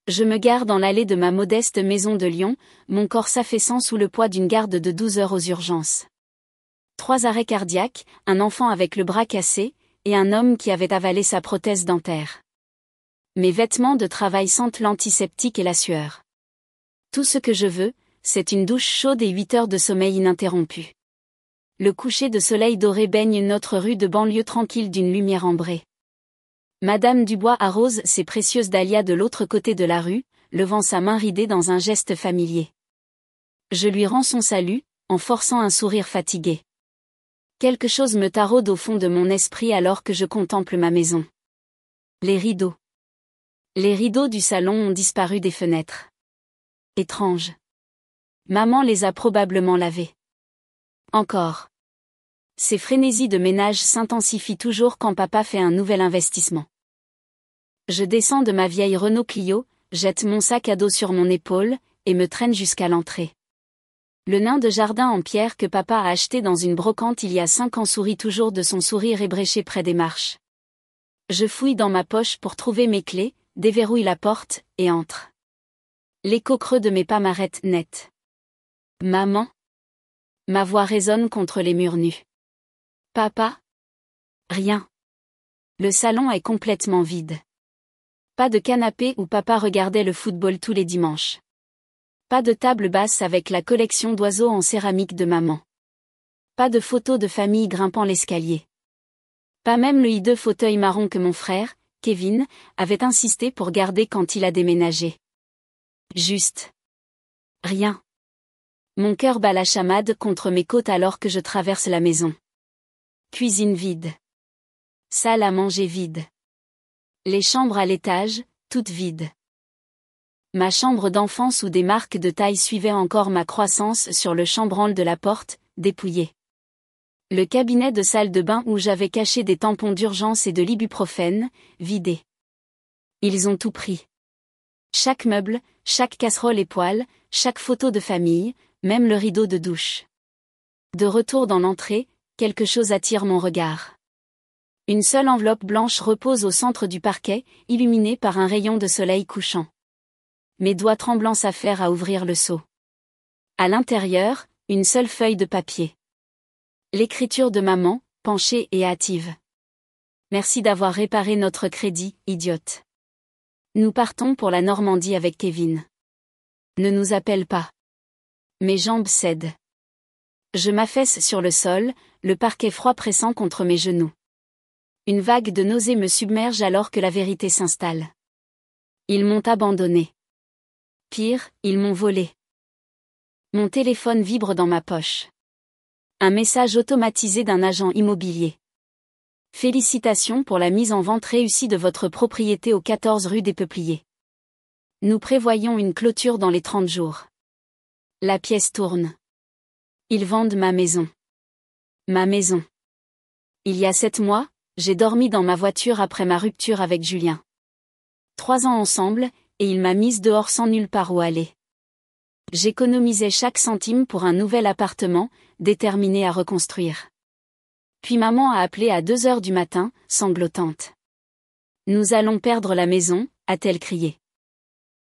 Je me gare dans l'allée de ma modeste maison de Lyon, mon corps s'affaissant sous le poids d'une garde de 12 heures aux urgences. 3 arrêts cardiaques, un enfant avec le bras cassé, et un homme qui avait avalé sa prothèse dentaire. Mes vêtements de travail sentent l'antiseptique et la sueur. Tout ce que je veux, c'est une douche chaude et 8 heures de sommeil ininterrompu. Le coucher de soleil doré baigne notre rue de banlieue tranquille d'une lumière ambrée. Madame Dubois arrose ses précieuses dahlias de l'autre côté de la rue, levant sa main ridée dans un geste familier. Je lui rends son salut, en forçant un sourire fatigué. Quelque chose me taraude au fond de mon esprit alors que je contemple ma maison. Les rideaux. Les rideaux du salon ont disparu des fenêtres. Étrange. Maman les a probablement lavés. Encore. Ces frénésies de ménage s'intensifient toujours quand papa fait un nouvel investissement. Je descends de ma vieille Renault Clio, jette mon sac à dos sur mon épaule, et me traîne jusqu'à l'entrée. Le nain de jardin en pierre que papa a acheté dans une brocante il y a 5 ans sourit toujours de son sourire ébréché près des marches. Je fouille dans ma poche pour trouver mes clés, déverrouille la porte, et entre. L'écho creux de mes pas m'arrête net. Maman? Ma voix résonne contre les murs nus. Papa? Rien. Le salon est complètement vide. Pas de canapé où papa regardait le football tous les dimanches. Pas de table basse avec la collection d'oiseaux en céramique de maman. Pas de photos de famille grimpant l'escalier. Pas même le hideux fauteuil marron que mon frère, Kevin, avait insisté pour garder quand il a déménagé. Juste. Rien. Mon cœur bat la chamade contre mes côtes alors que je traverse la maison. Cuisine vide. Salle à manger vide. Les chambres à l'étage, toutes vides. Ma chambre d'enfance où des marques de taille suivaient encore ma croissance sur le chambranle de la porte, dépouillé. Le cabinet de salle de bain où j'avais caché des tampons d'urgence et de l'ibuprofène, vidé. Ils ont tout pris. Chaque meuble, chaque casserole et poêle, chaque photo de famille, même le rideau de douche. De retour dans l'entrée, quelque chose attire mon regard. Une seule enveloppe blanche repose au centre du parquet, illuminée par un rayon de soleil couchant. Mes doigts tremblants s'affairent à ouvrir le seau. À l'intérieur, une seule feuille de papier. L'écriture de maman, penchée et hâtive. Merci d'avoir réparé notre crédit, idiote. Nous partons pour la Normandie avec Kevin. Ne nous appelle pas. Mes jambes cèdent. Je m'affaisse sur le sol, le parquet froid pressant contre mes genoux. Une vague de nausée me submerge alors que la vérité s'installe. Ils m'ont abandonné. Pire, ils m'ont volé. Mon téléphone vibre dans ma poche. Un message automatisé d'un agent immobilier. Félicitations pour la mise en vente réussie de votre propriété au 14 rue des Peupliers. Nous prévoyons une clôture dans les 30 jours. La pièce tourne. Ils vendent ma maison. Ma maison. Il y a 7 mois, j'ai dormi dans ma voiture après ma rupture avec Julien. 3 ans ensemble, et il m'a mise dehors sans nulle part où aller. J'économisais chaque centime pour un nouvel appartement, déterminé à reconstruire. Puis maman a appelé à 2 heures du matin, sanglotante. Nous allons perdre la maison, a-t-elle crié.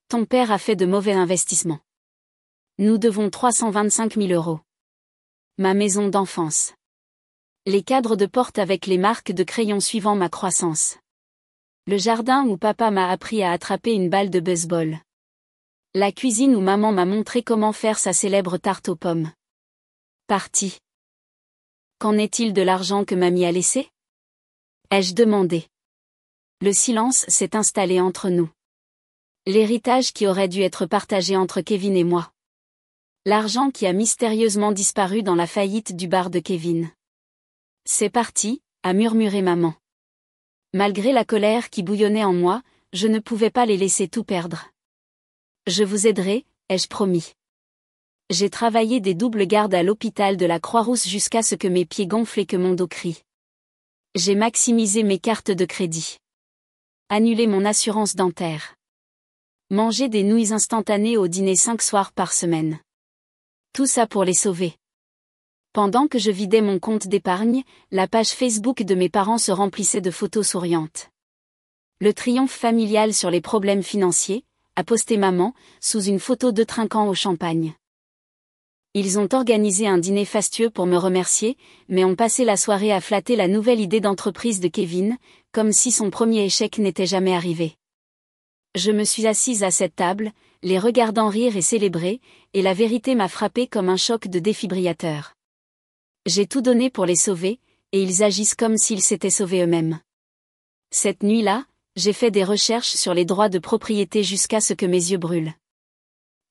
Ton père a fait de mauvais investissements. Nous devons 325 000 €. Ma maison d'enfance. Les cadres de porte avec les marques de crayon suivant ma croissance. Le jardin où papa m'a appris à attraper une balle de baseball. La cuisine où maman m'a montré comment faire sa célèbre tarte aux pommes. Parti. Qu'en est-il de l'argent que mamie a laissé? Ai-je demandé. Le silence s'est installé entre nous. L'héritage qui aurait dû être partagé entre Kevin et moi. L'argent qui a mystérieusement disparu dans la faillite du bar de Kevin. C'est parti, a murmuré maman. Malgré la colère qui bouillonnait en moi, je ne pouvais pas les laisser tout perdre. Je vous aiderai, ai-je promis. J'ai travaillé des doubles gardes à l'hôpital de la Croix-Rousse jusqu'à ce que mes pieds gonflent et que mon dos crie. J'ai maximisé mes cartes de crédit. Annulé mon assurance dentaire. Mangé des nouilles instantanées au dîner 5 soirs par semaine. Tout ça pour les sauver. Pendant que je vidais mon compte d'épargne, la page Facebook de mes parents se remplissait de photos souriantes. Le triomphe familial sur les problèmes financiers, a posté maman, sous une photo de trinquant au champagne. Ils ont organisé un dîner fastueux pour me remercier, mais ont passé la soirée à flatter la nouvelle idée d'entreprise de Kevin, comme si son premier échec n'était jamais arrivé. Je me suis assise à cette table, les regardant rire et célébrer, et la vérité m'a frappée comme un choc de défibrillateur. J'ai tout donné pour les sauver, et ils agissent comme s'ils s'étaient sauvés eux-mêmes. Cette nuit-là, j'ai fait des recherches sur les droits de propriété jusqu'à ce que mes yeux brûlent.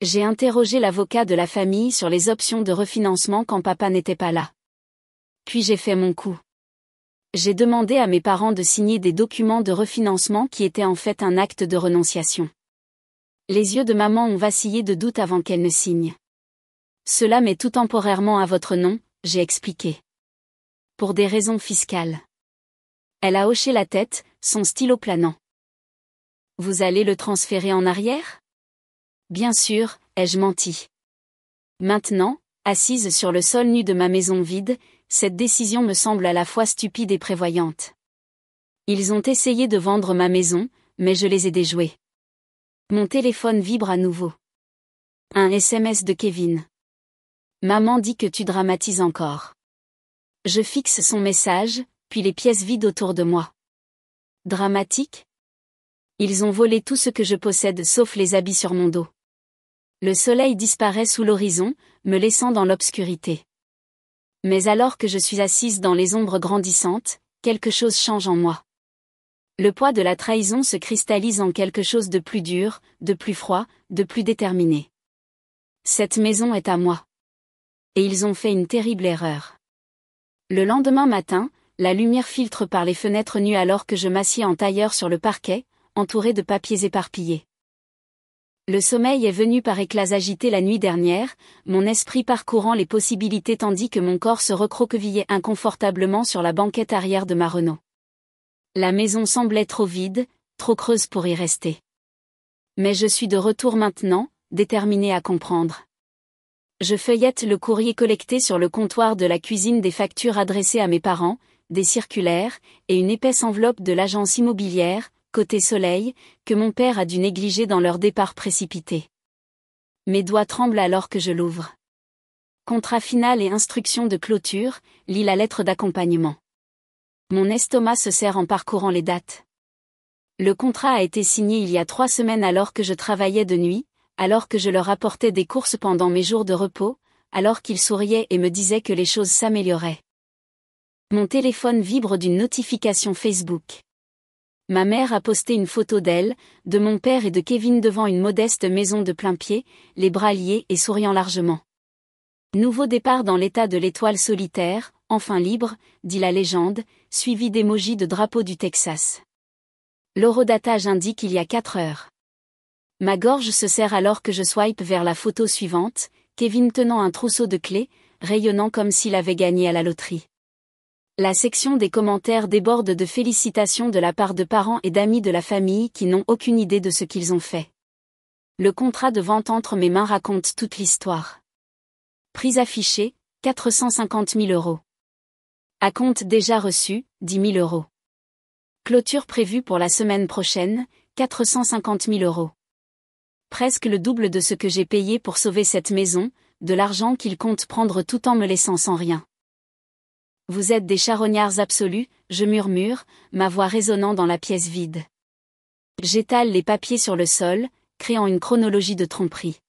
J'ai interrogé l'avocat de la famille sur les options de refinancement quand papa n'était pas là. Puis j'ai fait mon coup. J'ai demandé à mes parents de signer des documents de refinancement qui étaient en fait un acte de renonciation. Les yeux de maman ont vacillé de doute avant qu'elle ne signe. Cela met tout temporairement à votre nom, j'ai expliqué. Pour des raisons fiscales. Elle a hoché la tête, son stylo planant. Vous allez le transférer en arrière ? Bien sûr, ai-je menti. Maintenant, assise sur le sol nu de ma maison vide, cette décision me semble à la fois stupide et prévoyante. Ils ont essayé de vendre ma maison, mais je les ai déjoués. Mon téléphone vibre à nouveau. Un SMS de Kevin. Maman dit que tu dramatises encore. Je fixe son message, puis les pièces vides autour de moi. Dramatique ? Ils ont volé tout ce que je possède sauf les habits sur mon dos. Le soleil disparaît sous l'horizon, me laissant dans l'obscurité. Mais alors que je suis assise dans les ombres grandissantes, quelque chose change en moi. Le poids de la trahison se cristallise en quelque chose de plus dur, de plus froid, de plus déterminé. Cette maison est à moi. Et ils ont fait une terrible erreur. Le lendemain matin, la lumière filtre par les fenêtres nues alors que je m'assieds en tailleur sur le parquet, entouré de papiers éparpillés. Le sommeil est venu par éclats agités la nuit dernière, mon esprit parcourant les possibilités tandis que mon corps se recroquevillait inconfortablement sur la banquette arrière de ma Renault. La maison semblait trop vide, trop creuse pour y rester. Mais je suis de retour maintenant, déterminée à comprendre. Je feuillette le courrier collecté sur le comptoir de la cuisine, des factures adressées à mes parents, des circulaires, et une épaisse enveloppe de l'agence immobilière, Côté Soleil, que mon père a dû négliger dans leur départ précipité. Mes doigts tremblent alors que je l'ouvre. Contrat final et instruction de clôture, lis la lettre d'accompagnement. Mon estomac se serre en parcourant les dates. Le contrat a été signé il y a 3 semaines alors que je travaillais de nuit, alors que je leur apportais des courses pendant mes jours de repos, alors qu'ils souriaient et me disaient que les choses s'amélioraient. Mon téléphone vibre d'une notification Facebook. Ma mère a posté une photo d'elle, de mon père et de Kevin devant une modeste maison de plain-pied, les bras liés et souriant largement. Nouveau départ dans l'état de l'étoile solitaire, enfin libre, dit la légende, suivi d'émojis de drapeau du Texas. L'horodatage indique il y a 4 heures. Ma gorge se serre alors que je swipe vers la photo suivante, Kevin tenant un trousseau de clés, rayonnant comme s'il avait gagné à la loterie. La section des commentaires déborde de félicitations de la part de parents et d'amis de la famille qui n'ont aucune idée de ce qu'ils ont fait. Le contrat de vente entre mes mains raconte toute l'histoire. Prix affiché, 450 000 €. Acompte déjà reçu, 10 000 €. Clôture prévue pour la semaine prochaine, 450 000 €. Presque le double de ce que j'ai payé pour sauver cette maison, de l'argent qu'ils comptent prendre tout en me laissant sans rien. Vous êtes des charognards absolus, je murmure, ma voix résonnant dans la pièce vide. J'étale les papiers sur le sol, créant une chronologie de tromperie.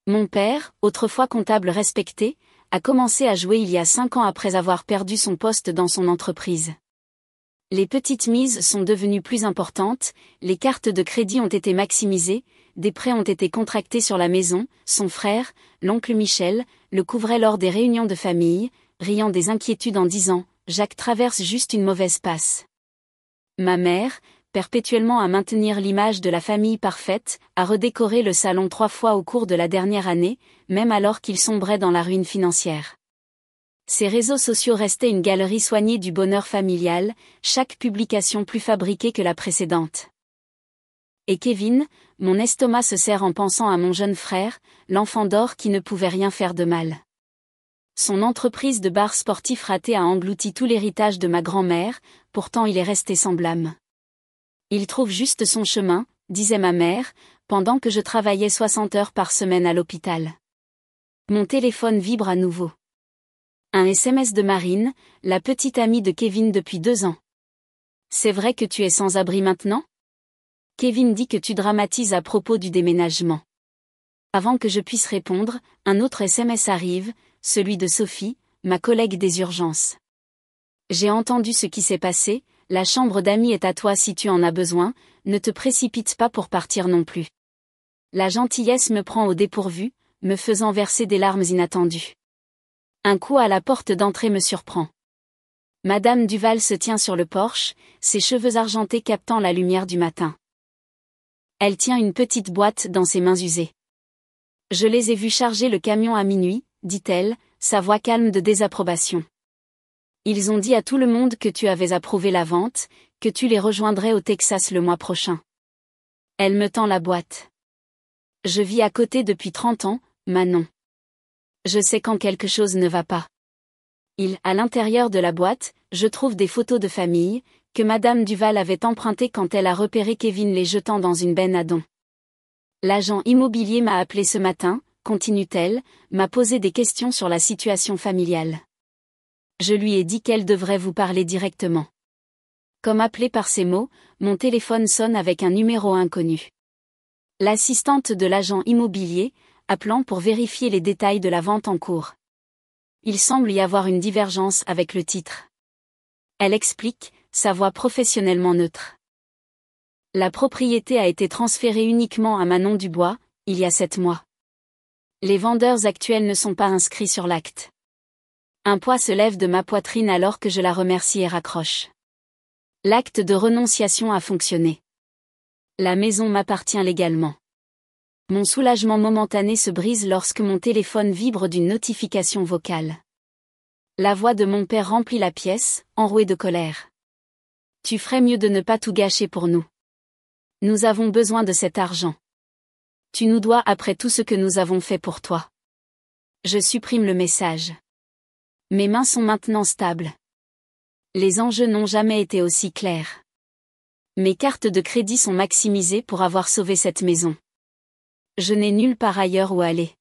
Mon père, autrefois comptable respecté, a commencé à jouer il y a 5 ans après avoir perdu son poste dans son entreprise. Les petites mises sont devenues plus importantes, les cartes de crédit ont été maximisées, des prêts ont été contractés sur la maison, son frère, l'oncle Michel, le couvrait lors des réunions de famille, riant des inquiétudes en disant « Jacques traverse juste une mauvaise passe ». Ma mère, perpétuellement à maintenir l'image de la famille parfaite, a redécoré le salon 3 fois au cours de la dernière année, même alors qu'il sombrait dans la ruine financière. Ses réseaux sociaux restaient une galerie soignée du bonheur familial, chaque publication plus fabriquée que la précédente. Et Kevin, mon estomac se serre en pensant à mon jeune frère, l'enfant d'or qui ne pouvait rien faire de mal. Son entreprise de bar sportif raté a englouti tout l'héritage de ma grand-mère, pourtant il est resté sans blâme. Il trouve juste son chemin, disait ma mère, pendant que je travaillais 60 heures par semaine à l'hôpital. Mon téléphone vibre à nouveau. Un SMS de Marine, la petite amie de Kevin depuis 2 ans. C'est vrai que tu es sans abri maintenant? Kevin dit que tu dramatises à propos du déménagement. Avant que je puisse répondre, un autre SMS arrive, celui de Sophie, ma collègue des urgences. J'ai entendu ce qui s'est passé, la chambre d'amis est à toi si tu en as besoin, ne te précipite pas pour partir non plus. La gentillesse me prend au dépourvu, me faisant verser des larmes inattendues. Un coup à la porte d'entrée me surprend. Madame Duval se tient sur le porche, ses cheveux argentés captant la lumière du matin. Elle tient une petite boîte dans ses mains usées. Je les ai vus charger le camion à minuit, dit-elle, sa voix calme de désapprobation. Ils ont dit à tout le monde que tu avais approuvé la vente, que tu les rejoindrais au Texas le mois prochain. Elle me tend la boîte. Je vis à côté depuis 30 ans, Manon. Je sais quand quelque chose ne va pas. À l'intérieur de la boîte, je trouve des photos de famille, que Madame Duval avait empruntées quand elle a repéré Kevin les jetant dans une benne à dons. L'agent immobilier m'a appelé ce matin, continue-t-elle, m'a posé des questions sur la situation familiale. Je lui ai dit qu'elle devrait vous parler directement. Comme appelé par ces mots, mon téléphone sonne avec un numéro inconnu. L'assistante de l'agent immobilier, appelant pour vérifier les détails de la vente en cours. Il semble y avoir une divergence avec le titre. Elle explique, sa voix professionnellement neutre. La propriété a été transférée uniquement à Manon Dubois, il y a 7 mois. Les vendeurs actuels ne sont pas inscrits sur l'acte. Un poids se lève de ma poitrine alors que je la remercie et raccroche. L'acte de renonciation a fonctionné. La maison m'appartient légalement. Mon soulagement momentané se brise lorsque mon téléphone vibre d'une notification vocale. La voix de mon père remplit la pièce, enrouée de colère. Tu ferais mieux de ne pas tout gâcher pour nous. Nous avons besoin de cet argent. Tu nous dois après tout ce que nous avons fait pour toi. Je supprime le message. Mes mains sont maintenant stables. Les enjeux n'ont jamais été aussi clairs. Mes cartes de crédit sont maximisées pour avoir sauvé cette maison. Je n'ai nulle part ailleurs où aller.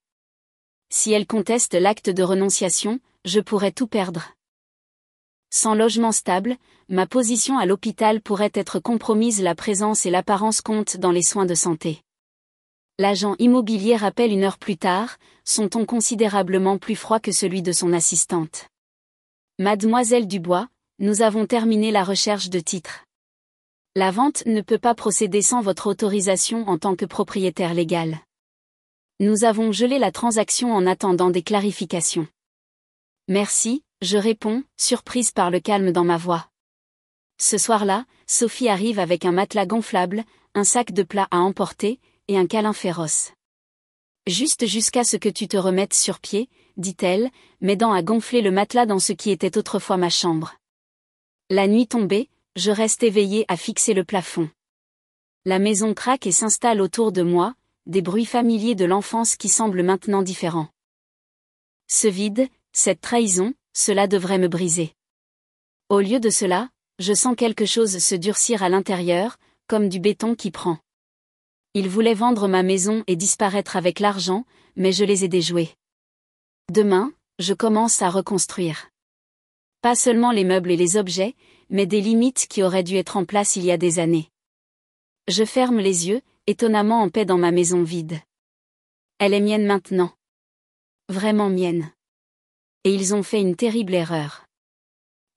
Si elle conteste l'acte de renonciation, je pourrais tout perdre. Sans logement stable, ma position à l'hôpital pourrait être compromise. La présence et l'apparence comptent dans les soins de santé. L'agent immobilier rappelle 1 heure plus tard, son ton considérablement plus froid que celui de son assistante. Mademoiselle Dubois, nous avons terminé la recherche de titre. La vente ne peut pas procéder sans votre autorisation en tant que propriétaire légal. Nous avons gelé la transaction en attendant des clarifications. Merci, je réponds, surprise par le calme dans ma voix. Ce soir-là, Sophie arrive avec un matelas gonflable, un sac de plats à emporter, et un câlin féroce. Juste jusqu'à ce que tu te remettes sur pied, dit-elle, m'aidant à gonfler le matelas dans ce qui était autrefois ma chambre. La nuit tombée, je reste éveillée à fixer le plafond. La maison craque et s'installe autour de moi, des bruits familiers de l'enfance qui semblent maintenant différents. Ce vide, cette trahison, cela devrait me briser. Au lieu de cela, je sens quelque chose se durcir à l'intérieur, comme du béton qui prend. Ils voulaient vendre ma maison et disparaître avec l'argent, mais je les ai déjoués. Demain, je commence à reconstruire. Pas seulement les meubles et les objets, mais des limites qui auraient dû être en place il y a des années. Je ferme les yeux, étonnamment en paix dans ma maison vide. Elle est mienne maintenant. Vraiment mienne. Et ils ont fait une terrible erreur.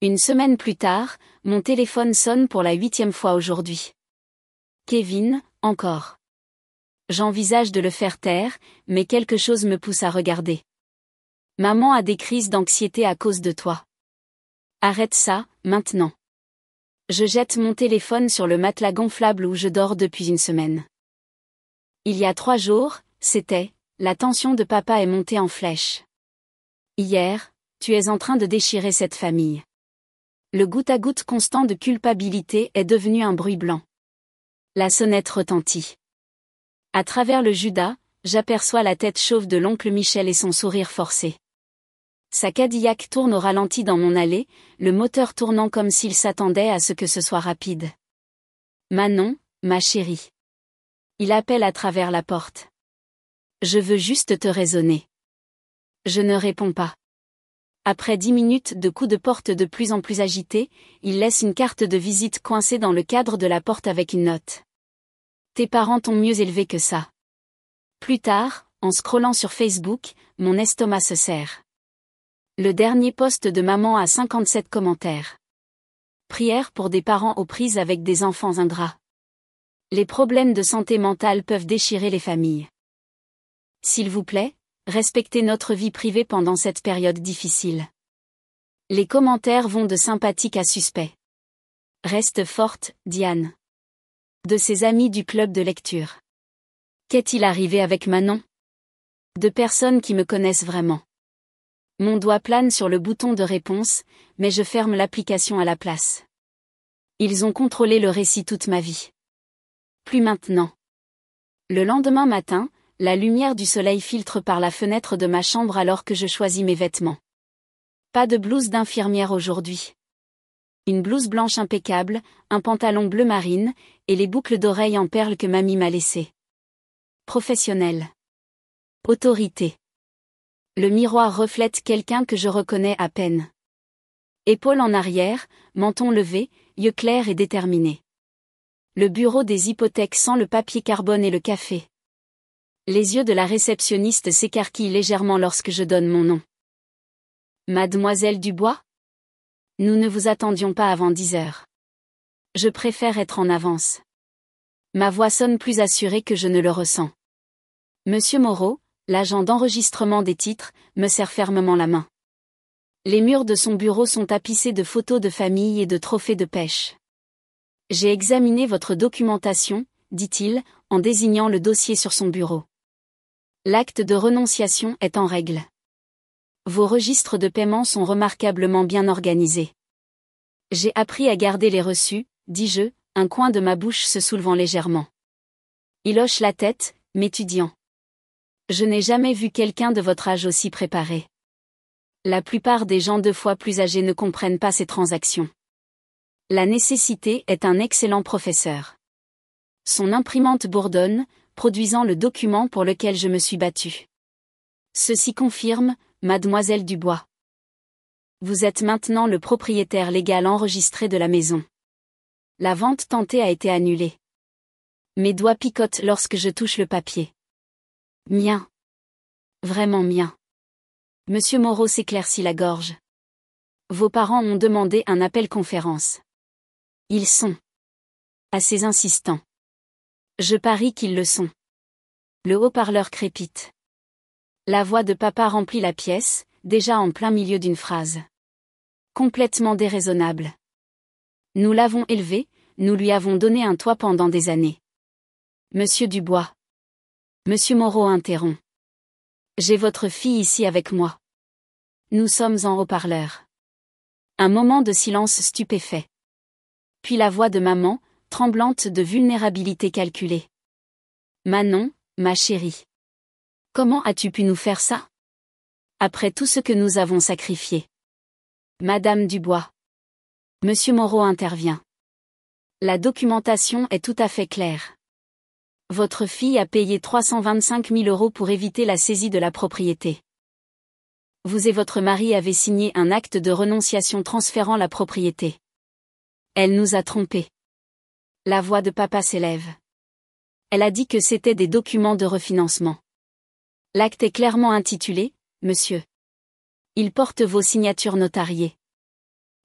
1 semaine plus tard, mon téléphone sonne pour la 8e fois aujourd'hui. Kevin, encore. J'envisage de le faire taire, mais quelque chose me pousse à regarder. Maman a des crises d'anxiété à cause de toi. Arrête ça, maintenant. Je jette mon téléphone sur le matelas gonflable où je dors depuis 1 semaine. Il y a 3 jours, la tension de papa est montée en flèche. Hier, tu es en train de déchirer cette famille. Le goutte-à-goutte constant de culpabilité est devenu un bruit blanc. La sonnette retentit. À travers le Judas, j'aperçois la tête chauve de l'oncle Michel et son sourire forcé. Sa Cadillac tourne au ralenti dans mon allée, le moteur tournant comme s'il s'attendait à ce que ce soit rapide. Manon, ma chérie. Il appelle à travers la porte. Je veux juste te raisonner. Je ne réponds pas. Après 10 minutes de coups de porte de plus en plus agités, il laisse une carte de visite coincée dans le cadre de la porte avec une note. Tes parents t'ont mieux élevé que ça. Plus tard, en scrollant sur Facebook, mon estomac se serre. Le dernier post de maman a 57 commentaires. Prière pour des parents aux prises avec des enfants ingrats. Les problèmes de santé mentale peuvent déchirer les familles. S'il vous plaît, respectez notre vie privée pendant cette période difficile. Les commentaires vont de sympathiques à suspects. Reste forte, Diane. De ses amis du club de lecture. Qu'est-il arrivé avec Manon? De personnes qui me connaissent vraiment. Mon doigt plane sur le bouton de réponse, mais je ferme l'application à la place. Ils ont contrôlé le récit toute ma vie. Plus maintenant. Le lendemain matin, la lumière du soleil filtre par la fenêtre de ma chambre alors que je choisis mes vêtements. Pas de blouse d'infirmière aujourd'hui. Une blouse blanche impeccable, un pantalon bleu marine, et les boucles d'oreilles en perles que mamie m'a laissées. Professionnel. Autorité. Le miroir reflète quelqu'un que je reconnais à peine. Épaules en arrière, menton levé, yeux clairs et déterminés. Le bureau des hypothèques sent le papier carbone et le café. Les yeux de la réceptionniste s'écarquillent légèrement lorsque je donne mon nom. Mademoiselle Dubois? Nous ne vous attendions pas avant 10 heures. Je préfère être en avance. Ma voix sonne plus assurée que je ne le ressens. Monsieur Moreau, l'agent d'enregistrement des titres, me serre fermement la main. Les murs de son bureau sont tapissés de photos de famille et de trophées de pêche. J'ai examiné votre documentation, dit-il, en désignant le dossier sur son bureau. L'acte de renonciation est en règle. Vos registres de paiement sont remarquablement bien organisés. J'ai appris à garder les reçus, dis-je, un coin de ma bouche se soulevant légèrement. Il hoche la tête, m'étudiant. Je n'ai jamais vu quelqu'un de votre âge aussi préparé. La plupart des gens 2 fois plus âgés ne comprennent pas ces transactions. La nécessité est un excellent professeur. Son imprimante bourdonne, produisant le document pour lequel je me suis battue. Ceci confirme, mademoiselle Dubois. Vous êtes maintenant le propriétaire légal enregistré de la maison. La vente tentée a été annulée. Mes doigts picotent lorsque je touche le papier. Mien. Vraiment mien. Monsieur Moreau s'éclaircit la gorge. Vos parents ont demandé un appel-conférence. Ils sont assez insistants. Je parie qu'ils le sont. Le haut-parleur crépite. La voix de papa remplit la pièce, déjà en plein milieu d'une phrase. Complètement déraisonnable. Nous l'avons élevé, nous lui avons donné un toit pendant des années. Monsieur Dubois. Monsieur Moreau interrompt. J'ai votre fille ici avec moi. Nous sommes en haut-parleur. Un moment de silence stupéfait. Puis la voix de maman, tremblante de vulnérabilité calculée. Manon, ma chérie. Comment as-tu pu nous faire ça? Après tout ce que nous avons sacrifié. Madame Dubois. Monsieur Moreau intervient. La documentation est tout à fait claire. Votre fille a payé 325 000 € pour éviter la saisie de la propriété. Vous et votre mari avez signé un acte de renonciation transférant la propriété. Elle nous a trompés. La voix de papa s'élève. Elle a dit que c'était des documents de refinancement. L'acte est clairement intitulé, monsieur. Il porte vos signatures notariées.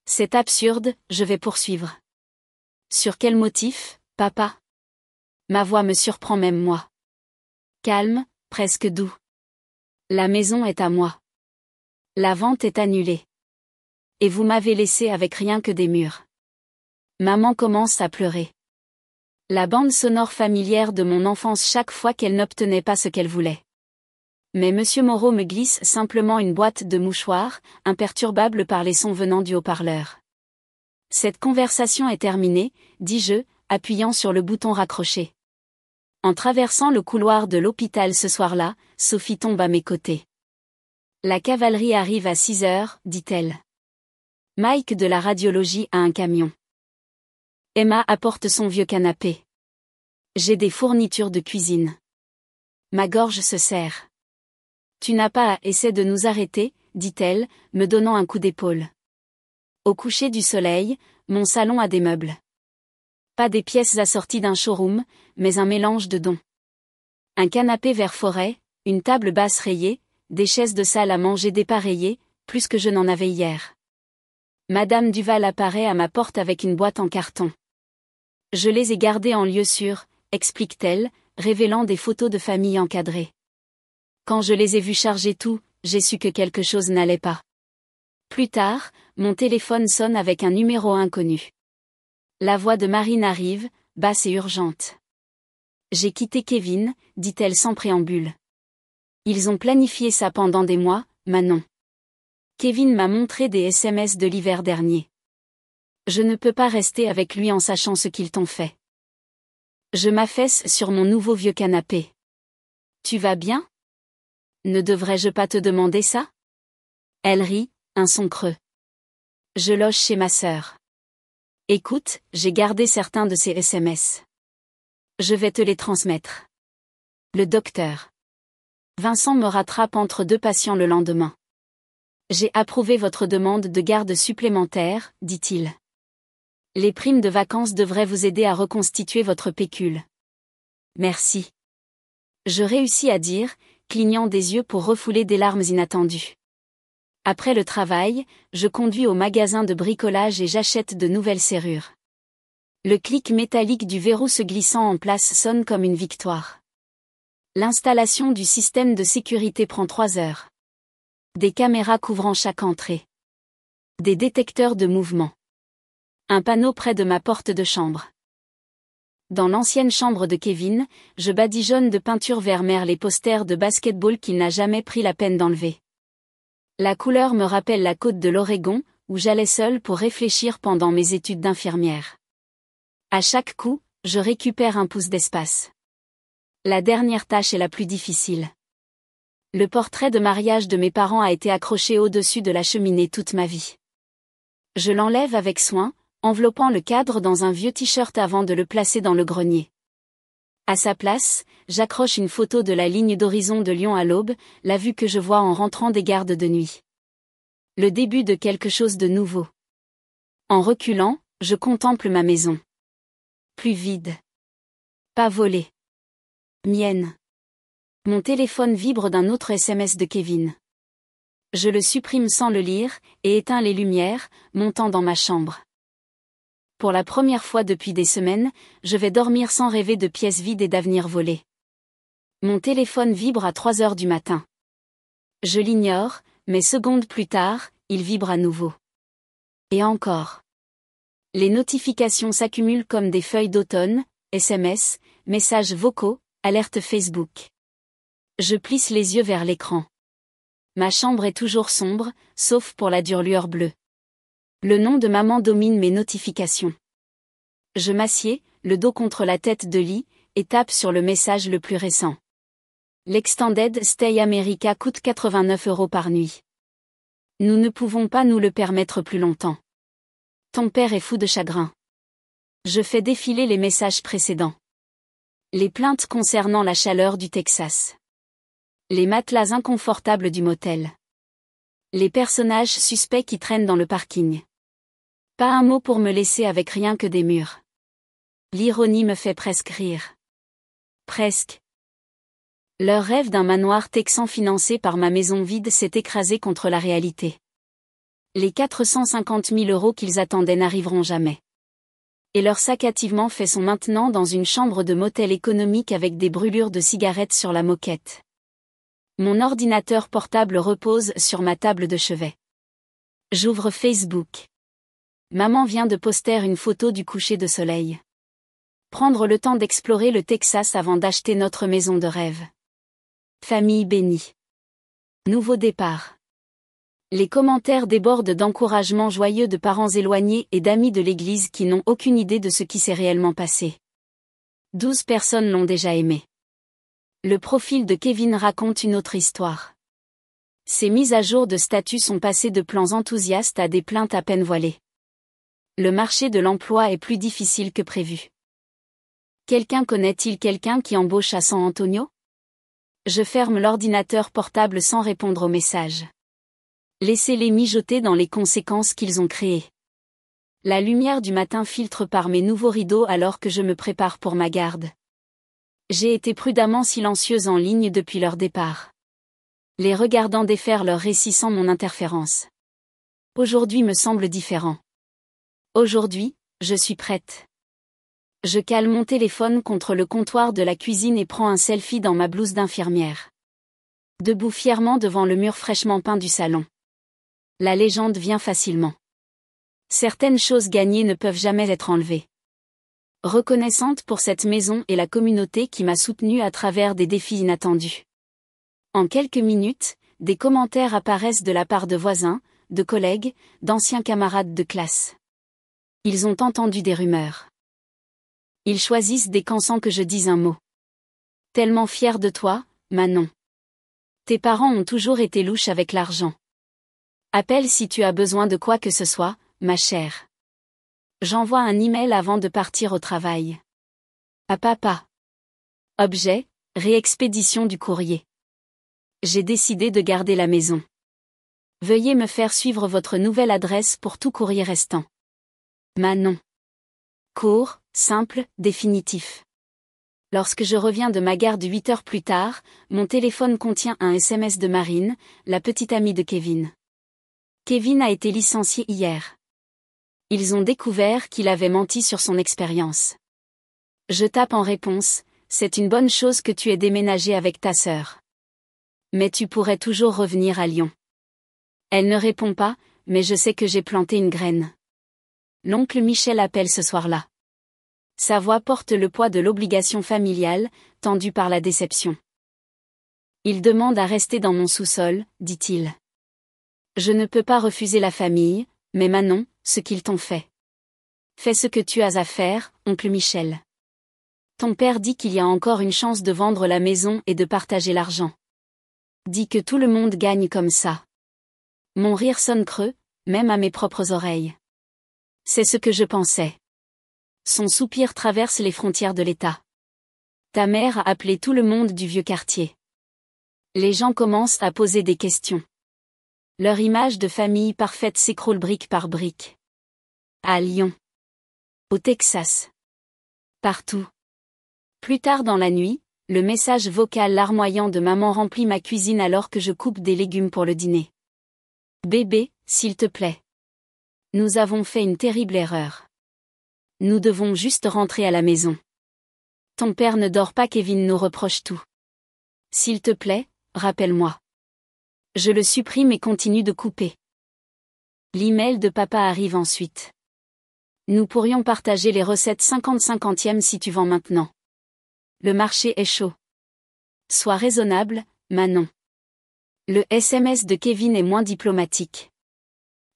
C'est absurde, je vais poursuivre. Sur quel motif, papa? Ma voix me surprend même moi. Calme, presque doux. La maison est à moi. La vente est annulée. Et vous m'avez laissé avec rien que des murs. Maman commence à pleurer. La bande sonore familière de mon enfance chaque fois qu'elle n'obtenait pas ce qu'elle voulait. Mais monsieur Moreau me glisse simplement une boîte de mouchoirs, imperturbable par les sons venant du haut-parleur. Cette conversation est terminée, dis-je, appuyant sur le bouton raccroché. En traversant le couloir de l'hôpital ce soir-là, Sophie tombe à mes côtés. La cavalerie arrive à 6 heures, dit-elle. Mike de la radiologie a un camion. Emma apporte son vieux canapé. J'ai des fournitures de cuisine. Ma gorge se serre. Tu n'as pas à essayer de nous arrêter, dit-elle, me donnant un coup d'épaule. Au coucher du soleil, mon salon a des meubles. Pas des pièces assorties d'un showroom, mais un mélange de dons. Un canapé vert forêt, une table basse rayée, des chaises de salle à manger dépareillées, plus que je n'en avais hier. Madame Duval apparaît à ma porte avec une boîte en carton. Je les ai gardées en lieu sûr, explique-t-elle, révélant des photos de famille encadrées. Quand je les ai vues charger tout, j'ai su que quelque chose n'allait pas. Plus tard, mon téléphone sonne avec un numéro inconnu. La voix de Marine arrive, basse et urgente. J'ai quitté Kevin, dit-elle sans préambule. Ils ont planifié ça pendant des mois, Manon. Kevin m'a montré des SMS de l'hiver dernier. Je ne peux pas rester avec lui en sachant ce qu'ils t'ont fait. Je m'affaisse sur mon nouveau vieux canapé. Tu vas bien? Ne devrais-je pas te demander ça? Elle rit, un son creux. Je loge chez ma sœur. Écoute, j'ai gardé certains de ces SMS. Je vais te les transmettre. Le docteur. Vincent me rattrape entre deux patients le lendemain. J'ai approuvé votre demande de garde supplémentaire, dit-il. Les primes de vacances devraient vous aider à reconstituer votre pécule. Merci. Je réussis à dire, clignant des yeux pour refouler des larmes inattendues. Après le travail, je conduis au magasin de bricolage et j'achète de nouvelles serrures. Le clic métallique du verrou se glissant en place sonne comme une victoire. L'installation du système de sécurité prend 3 heures. Des caméras couvrant chaque entrée. Des détecteurs de mouvement. Un panneau près de ma porte de chambre. Dans l'ancienne chambre de Kevin, je badigeonne de peinture vert mer les posters de basketball qu'il n'a jamais pris la peine d'enlever. La couleur me rappelle la côte de l'Oregon, où j'allais seule pour réfléchir pendant mes études d'infirmière. À chaque coup, je récupère un pouce d'espace. La dernière tâche est la plus difficile. Le portrait de mariage de mes parents a été accroché au-dessus de la cheminée toute ma vie. Je l'enlève avec soin, enveloppant le cadre dans un vieux t-shirt avant de le placer dans le grenier. À sa place, j'accroche une photo de la ligne d'horizon de Lyon à l'aube, la vue que je vois en rentrant des gardes de nuit. Le début de quelque chose de nouveau. En reculant, je contemple ma maison. Plus vide. Pas volée. Mienne. Mon téléphone vibre d'un autre SMS de Kevin. Je le supprime sans le lire, et éteins les lumières, montant dans ma chambre. Pour la première fois depuis des semaines, je vais dormir sans rêver de pièces vides et d'avenir volé. Mon téléphone vibre à 3 heures du matin. Je l'ignore, mais secondes plus tard, il vibre à nouveau. Et encore. Les notifications s'accumulent comme des feuilles d'automne, SMS, messages vocaux, alertes Facebook. Je plisse les yeux vers l'écran. Ma chambre est toujours sombre, sauf pour la dure lueur bleue. Le nom de maman domine mes notifications. Je m'assieds, le dos contre la tête de lit, et tape sur le message le plus récent. L'Extended Stay America coûte 89 € par nuit. Nous ne pouvons pas nous le permettre plus longtemps. Ton père est fou de chagrin. Je fais défiler les messages précédents. Les plaintes concernant la chaleur du Texas. Les matelas inconfortables du motel. Les personnages suspects qui traînent dans le parking. Pas un mot pour me laisser avec rien que des murs. L'ironie me fait presque rire. Presque. Leur rêve d'un manoir texan financé par ma maison vide s'est écrasé contre la réalité. Les 450 000 € qu'ils attendaient n'arriveront jamais. Et leur sac à tivement fait sont maintenant dans une chambre de motel économique avec des brûlures de cigarettes sur la moquette. Mon ordinateur portable repose sur ma table de chevet. J'ouvre Facebook. Maman vient de poster une photo du coucher de soleil. Prendre le temps d'explorer le Texas avant d'acheter notre maison de rêve. Famille bénie. Nouveau départ. Les commentaires débordent d'encouragements joyeux de parents éloignés et d'amis de l'église qui n'ont aucune idée de ce qui s'est réellement passé. 12 personnes l'ont déjà aimé. Le profil de Kevin raconte une autre histoire. Ses mises à jour de statut sont passées de plans enthousiastes à des plaintes à peine voilées. Le marché de l'emploi est plus difficile que prévu. Quelqu'un connaît-il quelqu'un qui embauche à San Antonio? Je ferme l'ordinateur portable sans répondre aux messages. Laissez-les mijoter dans les conséquences qu'ils ont créées. La lumière du matin filtre par mes nouveaux rideaux alors que je me prépare pour ma garde. J'ai été prudemment silencieuse en ligne depuis leur départ. Les regardant défaire leur récit sans mon interférence. Aujourd'hui me semble différent. Aujourd'hui, je suis prête. Je cale mon téléphone contre le comptoir de la cuisine et prends un selfie dans ma blouse d'infirmière. Debout fièrement devant le mur fraîchement peint du salon. La légende vient facilement. Certaines choses gagnées ne peuvent jamais être enlevées. Reconnaissante pour cette maison et la communauté qui m'a soutenue à travers des défis inattendus. En quelques minutes, des commentaires apparaissent de la part de voisins, de collègues, d'anciens camarades de classe. Ils ont entendu des rumeurs. Ils choisissent des camps sans que je dise un mot. Tellement fier de toi, Manon. Tes parents ont toujours été louches avec l'argent. Appelle si tu as besoin de quoi que ce soit, ma chère. J'envoie un email avant de partir au travail. À papa. Objet, réexpédition du courrier. J'ai décidé de garder la maison. Veuillez me faire suivre votre nouvelle adresse pour tout courrier restant. Manon. Court, simple, définitif. Lorsque je reviens de ma garde 8 heures plus tard, mon téléphone contient un SMS de Marine, la petite amie de Kevin. Kevin a été licencié hier. Ils ont découvert qu'il avait menti sur son expérience. Je tape en réponse, c'est une bonne chose que tu aies déménagé avec ta sœur. Mais tu pourrais toujours revenir à Lyon. Elle ne répond pas, mais je sais que j'ai planté une graine. L'oncle Michel appelle ce soir-là. Sa voix porte le poids de l'obligation familiale, tendue par la déception. Il demande à rester dans mon sous-sol, dit-il. Je ne peux pas refuser la famille, mais Manon, ce qu'ils t'ont fait. Fais ce que tu as à faire, oncle Michel. Ton père dit qu'il y a encore une chance de vendre la maison et de partager l'argent. Dis que tout le monde gagne comme ça. Mon rire sonne creux, même à mes propres oreilles. C'est ce que je pensais. Son soupir traverse les frontières de l'État. Ta mère a appelé tout le monde du vieux quartier. Les gens commencent à poser des questions. Leur image de famille parfaite s'écroule brique par brique. À Lyon. Au Texas. Partout. Plus tard dans la nuit, le message vocal larmoyant de maman remplit ma cuisine alors que je coupe des légumes pour le dîner. Bébé, s'il te plaît. Nous avons fait une terrible erreur. Nous devons juste rentrer à la maison. Ton père ne dort pas, Kevin nous reproche tout. S'il te plaît, rappelle-moi. Je le supprime et continue de couper. L'email de papa arrive ensuite. Nous pourrions partager les recettes 50-50e si tu vends maintenant. Le marché est chaud. Sois raisonnable, Manon. Le SMS de Kevin est moins diplomatique.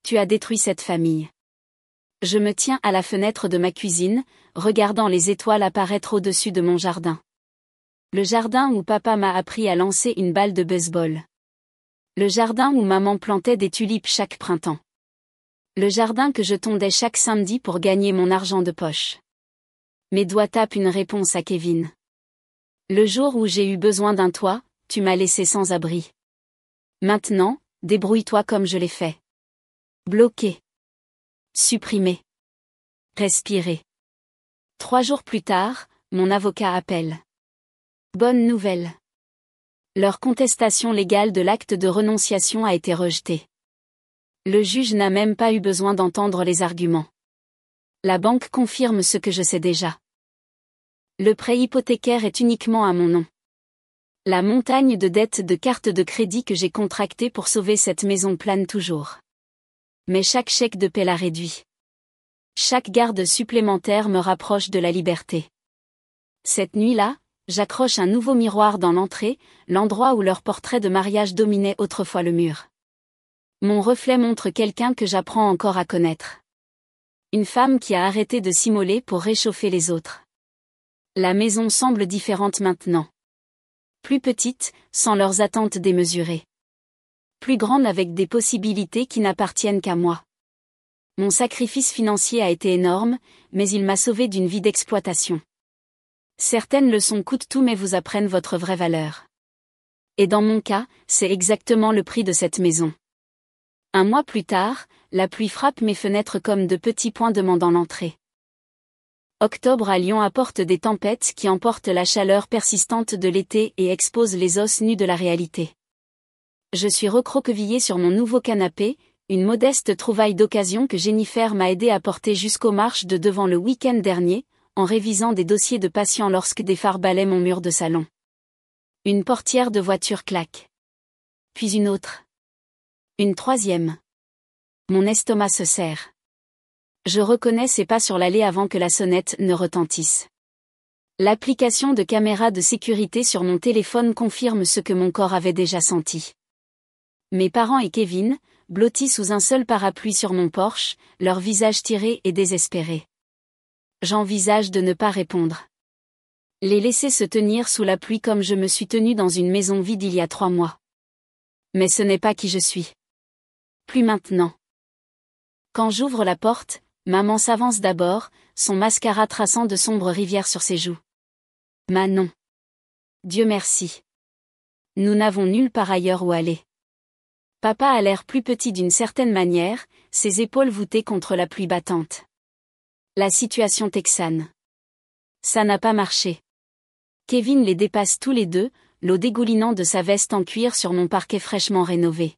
Tu as détruit cette famille. Je me tiens à la fenêtre de ma cuisine, regardant les étoiles apparaître au-dessus de mon jardin. Le jardin où papa m'a appris à lancer une balle de baseball. Le jardin où maman plantait des tulipes chaque printemps. Le jardin que je tondais chaque samedi pour gagner mon argent de poche. Mes doigts tapent une réponse à Kevin. Le jour où j'ai eu besoin d'un toit, tu m'as laissé sans abri. Maintenant, débrouille-toi comme je l'ai fait. Bloqué. Supprimé. Respirer. 3 jours plus tard, mon avocat appelle. Bonne nouvelle. Leur contestation légale de l'acte de renonciation a été rejetée. Le juge n'a même pas eu besoin d'entendre les arguments. La banque confirme ce que je sais déjà. Le prêt hypothécaire est uniquement à mon nom. La montagne de dettes de cartes de crédit que j'ai contractées pour sauver cette maison plane toujours. Mais chaque chèque de paie la réduit. Chaque garde supplémentaire me rapproche de la liberté. Cette nuit-là, j'accroche un nouveau miroir dans l'entrée, l'endroit où leur portrait de mariage dominait autrefois le mur. Mon reflet montre quelqu'un que j'apprends encore à connaître. Une femme qui a arrêté de s'immoler pour réchauffer les autres. La maison semble différente maintenant. Plus petite, sans leurs attentes démesurées. Plus grande avec des possibilités qui n'appartiennent qu'à moi. Mon sacrifice financier a été énorme, mais il m'a sauvé d'une vie d'exploitation. Certaines leçons coûtent tout mais vous apprennent votre vraie valeur. Et dans mon cas, c'est exactement le prix de cette maison. Un mois plus tard, la pluie frappe mes fenêtres comme de petits points demandant l'entrée. Octobre à Lyon apporte des tempêtes qui emportent la chaleur persistante de l'été et exposent les os nus de la réalité. Je suis recroquevillée sur mon nouveau canapé, une modeste trouvaille d'occasion que Jennifer m'a aidé à porter jusqu'aux marches de devant le week-end dernier, en révisant des dossiers de patients lorsque des phares balaient mon mur de salon. Une portière de voiture claque. Puis une autre. Une troisième. Mon estomac se serre. Je reconnais ses pas sur l'allée avant que la sonnette ne retentisse. L'application de caméra de sécurité sur mon téléphone confirme ce que mon corps avait déjà senti. Mes parents et Kevin, blottis sous un seul parapluie sur mon porche, leurs visages tirés et désespérés. J'envisage de ne pas répondre. Les laisser se tenir sous la pluie comme je me suis tenue dans une maison vide il y a 3 mois. Mais ce n'est pas qui je suis. Plus maintenant. Quand j'ouvre la porte, maman s'avance d'abord, son mascara traçant de sombres rivières sur ses joues. Manon. Dieu merci. Nous n'avons nulle part ailleurs où aller. Papa a l'air plus petit d'une certaine manière, ses épaules voûtées contre la pluie battante. La situation texane. Ça n'a pas marché. Kevin les dépasse tous les deux, l'eau dégoulinant de sa veste en cuir sur mon parquet fraîchement rénové.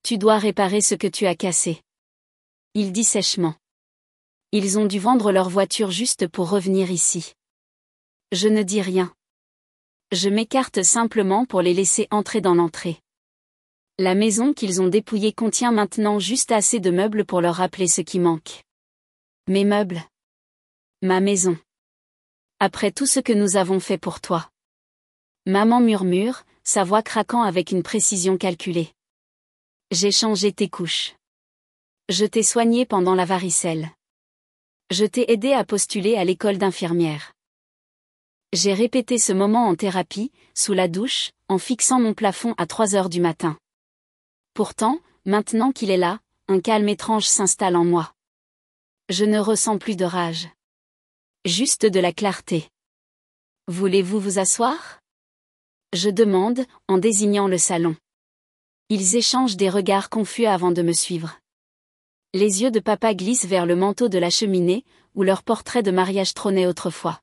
Tu dois réparer ce que tu as cassé. Il dit sèchement. Ils ont dû vendre leur voiture juste pour revenir ici. Je ne dis rien. Je m'écarte simplement pour les laisser entrer dans l'entrée. La maison qu'ils ont dépouillée contient maintenant juste assez de meubles pour leur rappeler ce qui manque. Mes meubles. Ma maison. Après tout ce que nous avons fait pour toi. Maman murmure, sa voix craquant avec une précision calculée. J'ai changé tes couches. Je t'ai soigné pendant la varicelle. Je t'ai aidé à postuler à l'école d'infirmière. J'ai répété ce moment en thérapie, sous la douche, en fixant mon plafond à 3 heures du matin. Pourtant, maintenant qu'il est là, un calme étrange s'installe en moi. Je ne ressens plus de rage. Juste de la clarté. Voulez-vous vous asseoir ? Je demande, en désignant le salon. Ils échangent des regards confus avant de me suivre. Les yeux de papa glissent vers le manteau de la cheminée, où leur portrait de mariage trônait autrefois.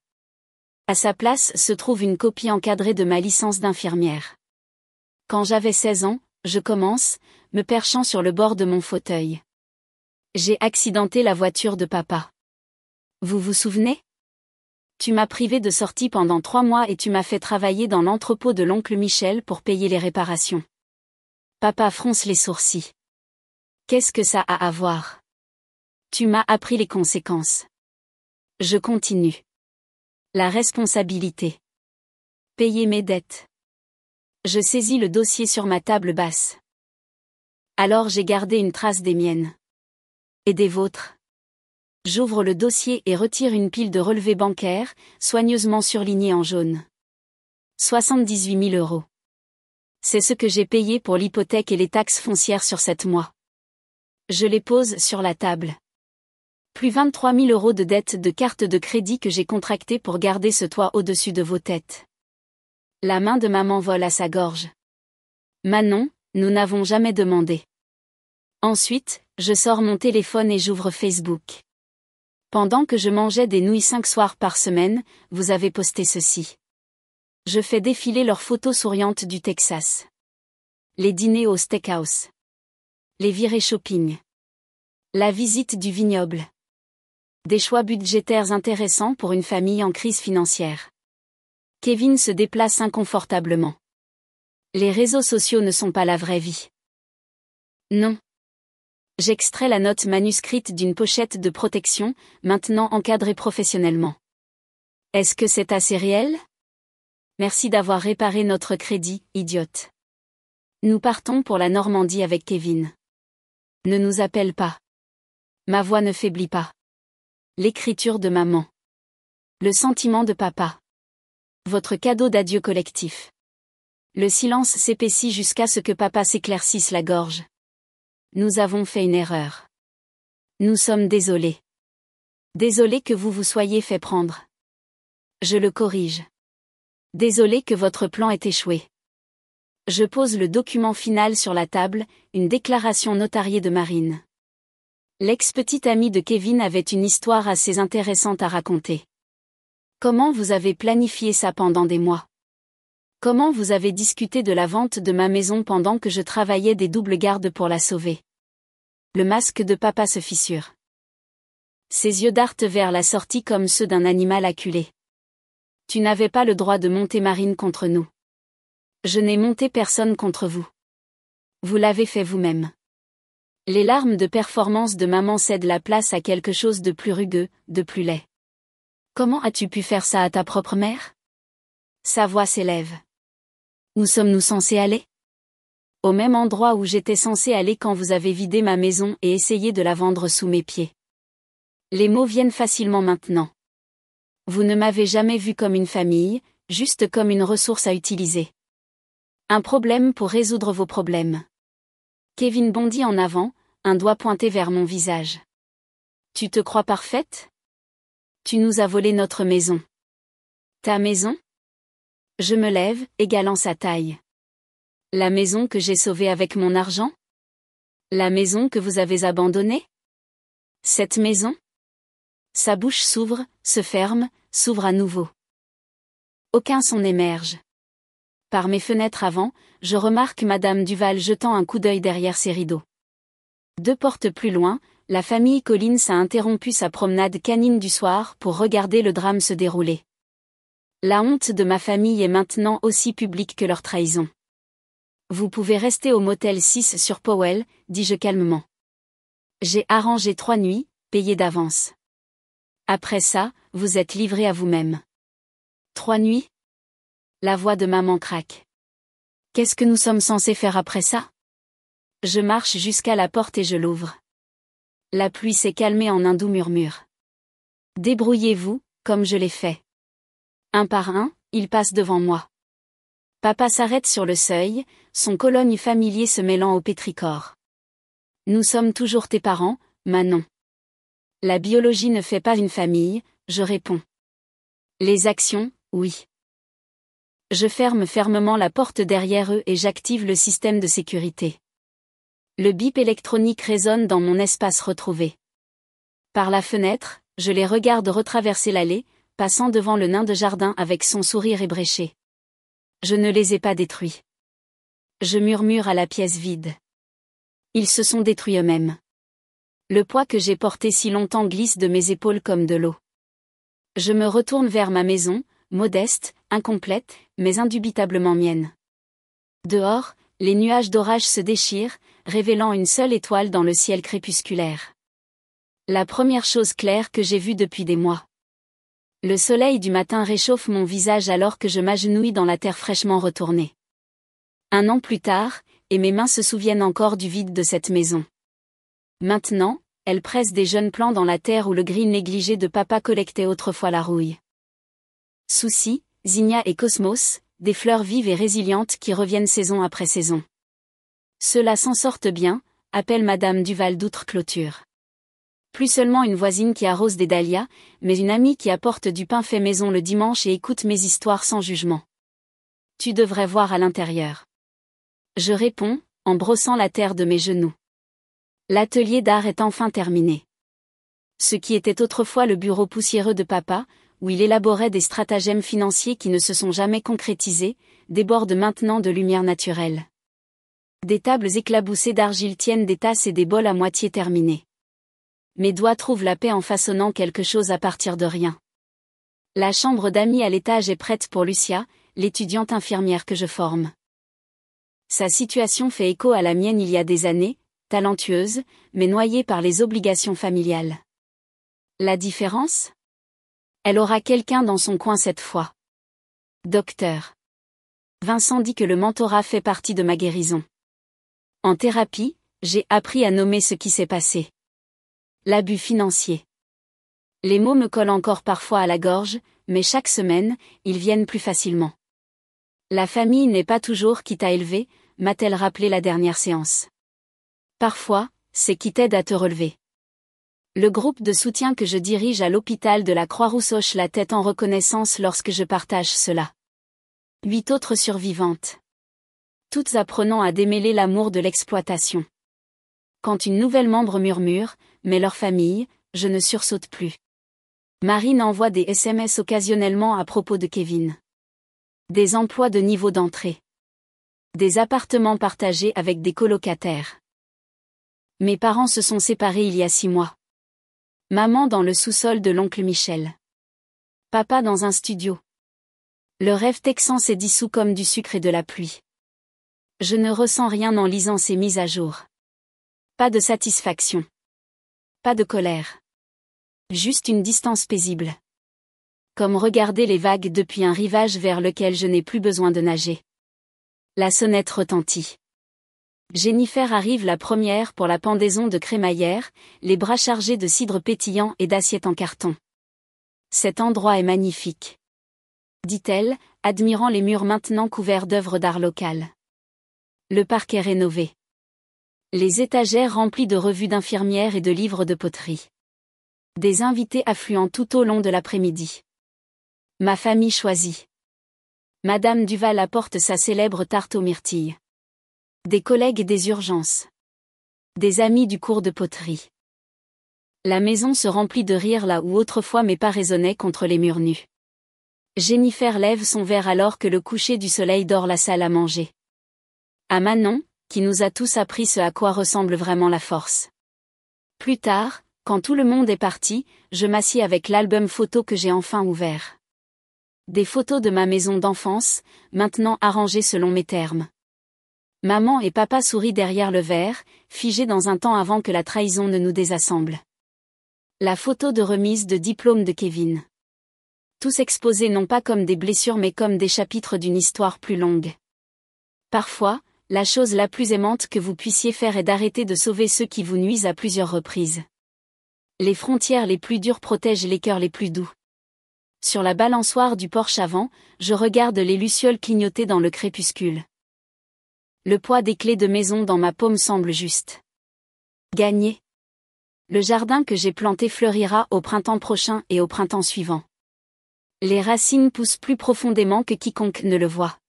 À sa place se trouve une copie encadrée de ma licence d'infirmière. Quand j'avais 16 ans, je commence, me perchant sur le bord de mon fauteuil. J'ai accidenté la voiture de papa. Vous vous souvenez ? Tu m'as privé de sortie pendant 3 mois et tu m'as fait travailler dans l'entrepôt de l'oncle Michel pour payer les réparations. Papa fronce les sourcils. Qu'est-ce que ça a à voir ? Tu m'as appris les conséquences. Je continue. La responsabilité. Payer mes dettes. Je saisis le dossier sur ma table basse. Alors j'ai gardé une trace des miennes. Et des vôtres. J'ouvre le dossier et retire une pile de relevés bancaires, soigneusement surlignés en jaune. 78 000 €. C'est ce que j'ai payé pour l'hypothèque et les taxes foncières sur 7 mois. Je les pose sur la table. Plus 23 000 € de dettes de carte de crédit que j'ai contractées pour garder ce toit au-dessus de vos têtes. La main de maman vole à sa gorge. Manon, nous n'avons jamais demandé. Ensuite, je sors mon téléphone et j'ouvre Facebook. Pendant que je mangeais des nouilles 5 soirs par semaine, vous avez posté ceci. Je fais défiler leurs photos souriantes du Texas. Les dîners au steakhouse. Les virées shopping. La visite du vignoble. Des choix budgétaires intéressants pour une famille en crise financière. Kevin se déplace inconfortablement. Les réseaux sociaux ne sont pas la vraie vie. Non. J'extrais la note manuscrite d'une pochette de protection, maintenant encadrée professionnellement. Est-ce que c'est assez réel ? Merci d'avoir réparé notre crédit, idiote. Nous partons pour la Normandie avec Kevin. Ne nous appelle pas. Ma voix ne faiblit pas. L'écriture de maman. Le sentiment de papa. Votre cadeau d'adieu collectif. Le silence s'épaissit jusqu'à ce que papa s'éclaircisse la gorge. Nous avons fait une erreur. Nous sommes désolés. Désolés que vous vous soyez fait prendre. Je le corrige. Désolé que votre plan ait échoué. Je pose le document final sur la table, une déclaration notariée de Marine. L'ex-petite amie de Kevin avait une histoire assez intéressante à raconter. Comment vous avez planifié ça pendant des mois? Comment vous avez discuté de la vente de ma maison pendant que je travaillais des doubles gardes pour la sauver? Le masque de papa se fissure. Ses yeux dartent vers la sortie comme ceux d'un animal acculé. Tu n'avais pas le droit de monter Marine contre nous. Je n'ai monté personne contre vous. Vous l'avez fait vous-même. Les larmes de performance de maman cèdent la place à quelque chose de plus rugueux, de plus laid. Comment as-tu pu faire ça à ta propre mère? Sa voix s'élève. Où sommes-nous censés aller? Au même endroit où j'étais censé aller quand vous avez vidé ma maison et essayé de la vendre sous mes pieds. Les mots viennent facilement maintenant. Vous ne m'avez jamais vu comme une famille, juste comme une ressource à utiliser. Un problème pour résoudre vos problèmes. Kevin bondit en avant, un doigt pointé vers mon visage. Tu te crois parfaite? Tu nous as volé notre maison. Ta maison? Je me lève, égalant sa taille. La maison que j'ai sauvée avec mon argent? La maison que vous avez abandonnée? Cette maison? Sa bouche s'ouvre, se ferme, s'ouvre à nouveau. Aucun son n'émerge. Par mes fenêtres avant, je remarque Madame Duval jetant un coup d'œil derrière ses rideaux. 2 portes plus loin, la famille Collins a interrompu sa promenade canine du soir pour regarder le drame se dérouler. La honte de ma famille est maintenant aussi publique que leur trahison. Vous pouvez rester au motel 6 sur Powell, dis-je calmement. J'ai arrangé 3 nuits, payées d'avance. Après ça, vous êtes livré à vous-même. 3 nuits? La voix de maman craque. Qu'est-ce que nous sommes censés faire après ça? Je marche jusqu'à la porte et je l'ouvre. La pluie s'est calmée en un doux murmure. Débrouillez-vous, comme je l'ai fait. Un par un, ils passent devant moi. Papa s'arrête sur le seuil, son cologne familier se mêlant au pétrichor. Nous sommes toujours tes parents, Manon. La biologie ne fait pas une famille, je réponds. Les actions, oui. Je ferme fermement la porte derrière eux et j'active le système de sécurité. Le bip électronique résonne dans mon espace retrouvé. Par la fenêtre, je les regarde retraverser l'allée, passant devant le nain de jardin avec son sourire ébréché. Je ne les ai pas détruits. Je murmure à la pièce vide. Ils se sont détruits eux-mêmes. Le poids que j'ai porté si longtemps glisse de mes épaules comme de l'eau. Je me retourne vers ma maison, modeste, incomplète, mais indubitablement mienne. Dehors, les nuages d'orage se déchirent, révélant une seule étoile dans le ciel crépusculaire. La première chose claire que j'ai vue depuis des mois. Le soleil du matin réchauffe mon visage alors que je m'agenouille dans la terre fraîchement retournée. 1 an plus tard, et mes mains se souviennent encore du vide de cette maison. Maintenant, elles pressent des jeunes plants dans la terre où le gris négligé de papa collectait autrefois la rouille. Souci, zinnia et cosmos, des fleurs vives et résilientes qui reviennent saison après saison. Ceux-là s'en sortent bien, appelle Madame Duval d'outre-clôture. Plus seulement une voisine qui arrose des dahlias, mais une amie qui apporte du pain fait maison le dimanche et écoute mes histoires sans jugement. Tu devrais voir à l'intérieur. Je réponds, en brossant la terre de mes genoux. L'atelier d'art est enfin terminé. Ce qui était autrefois le bureau poussiéreux de papa, où il élaborait des stratagèmes financiers qui ne se sont jamais concrétisés, déborde maintenant de lumière naturelle. Des tables éclaboussées d'argile tiennent des tasses et des bols à moitié terminés. Mes doigts trouvent la paix en façonnant quelque chose à partir de rien. La chambre d'amis à l'étage est prête pour Lucia, l'étudiante infirmière que je forme. Sa situation fait écho à la mienne il y a des années, talentueuse, mais noyée par les obligations familiales. La différence? Elle aura quelqu'un dans son coin cette fois. Docteur. Vincent dit que le mentorat fait partie de ma guérison. En thérapie, j'ai appris à nommer ce qui s'est passé. L'abus financier. Les mots me collent encore parfois à la gorge, mais chaque semaine, ils viennent plus facilement. La famille n'est pas toujours qui t'a élevé, m'a-t-elle rappelé la dernière séance. Parfois, c'est qui t'aide à te relever. Le groupe de soutien que je dirige à l'hôpital de la Croix-Rousse hoche la tête en reconnaissance lorsque je partage cela. 8 autres survivantes. Toutes apprenant à démêler l'amour de l'exploitation. Quand une nouvelle membre murmure, mais leur famille, je ne sursaute plus. Marine envoie des SMS occasionnellement à propos de Kevin. Des emplois de niveau d'entrée. Des appartements partagés avec des colocataires. Mes parents se sont séparés il y a 6 mois. Maman dans le sous-sol de l'oncle Michel. Papa dans un studio. Le rêve texan s'est dissous comme du sucre et de la pluie. Je ne ressens rien en lisant ces mises à jour. Pas de satisfaction. Pas de colère. Juste une distance paisible. Comme regarder les vagues depuis un rivage vers lequel je n'ai plus besoin de nager. La sonnette retentit. Jennifer arrive la première pour la pendaison de crémaillère, les bras chargés de cidre pétillant et d'assiettes en carton. Cet endroit est magnifique, dit-elle, admirant les murs maintenant couverts d'œuvres d'art locales. Le parc est rénové. Les étagères remplies de revues d'infirmières et de livres de poterie. Des invités affluent tout au long de l'après-midi. Ma famille choisit. Madame Duval apporte sa célèbre tarte aux myrtilles. Des collègues des urgences. Des amis du cours de poterie. La maison se remplit de rire là où autrefois mes pas résonnaient contre les murs nus. Jennifer lève son verre alors que le coucher du soleil dort la salle à manger. À Manon, qui nous a tous appris ce à quoi ressemble vraiment la force. Plus tard, quand tout le monde est parti, je m'assieds avec l'album photo que j'ai enfin ouvert. Des photos de ma maison d'enfance, maintenant arrangées selon mes termes. Maman et papa sourient derrière le verre, figés dans un temps avant que la trahison ne nous désassemble. La photo de remise de diplôme de Kevin. Tous exposés non pas comme des blessures mais comme des chapitres d'une histoire plus longue. Parfois, la chose la plus aimante que vous puissiez faire est d'arrêter de sauver ceux qui vous nuisent à plusieurs reprises. Les frontières les plus dures protègent les cœurs les plus doux. Sur la balançoire du porche avant, je regarde les lucioles clignoter dans le crépuscule. Le poids des clés de maison dans ma paume semble juste. Gagné. Le jardin que j'ai planté fleurira au printemps prochain et au printemps suivant. Les racines poussent plus profondément que quiconque ne le voit.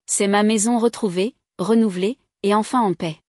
C'est ma maison retrouvée, renouvelée, et enfin en paix.